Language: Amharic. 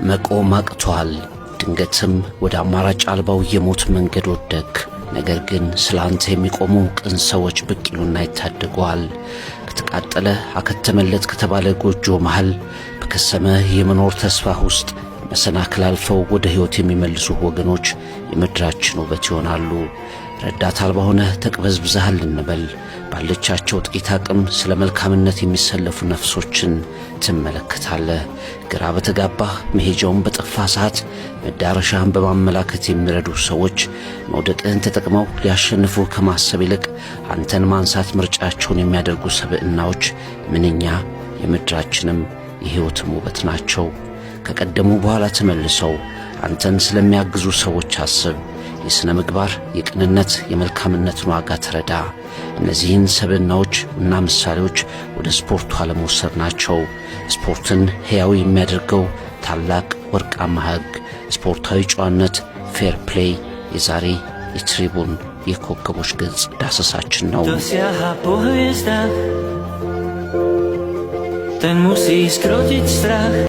መቆም አቅቷል። ድንገትም ወደ አማራጭ አልባው የሞት መንገድ ወደክ። ነገር ግን ስላንተ የሚቆሙ ቅን ሰዎች ብቅ ይሉና ይታደጓል። ከተቃጠለ አከተመለት ከተባለ ጎጆ መሃል በከሰመ የመኖር ተስፋ ውስጥ መሰናክል አልፈው ወደ ሕይወት የሚመልሱ ወገኖች የምድራችን ውበት ይሆናሉ። ረዳት አልባ ሆነህ ተቅበዝብዘሃል እንበል። ባለቻቸው ጥቂት አቅም ስለ መልካምነት የሚሰለፉ ነፍሶችን ትመለከታለህ። ግራ በተጋባህ መሄጃውን በጠፋ ሰዓት መዳረሻህን በማመላከት የሚረዱ ሰዎች መውደቅህን ተጠቅመው ሊያሸንፉ ከማሰብ ይልቅ አንተን ማንሳት ምርጫቸውን የሚያደርጉ ሰብዕናዎች ምንኛ የምድራችንም የሕይወትም ውበት ናቸው። ከቀደሙ በኋላ ተመልሰው አንተን ስለሚያግዙ ሰዎች አስብ። የሥነ ምግባር፣ የቅንነት፣ የመልካምነትን ዋጋ ተረዳ። እነዚህን ሰብዕናዎች እና ምሳሌዎች ወደ ስፖርቱ ዓለም ወሰድናቸው። ስፖርትን ሕያው የሚያደርገው ታላቅ ወርቃማ ሕግ ስፖርታዊ ጨዋነት ፌር ፕሌይ የዛሬ የትሪቡን የኮከቦች ገጽ ዳሰሳችን ነው። Ten musí skrotiť strach.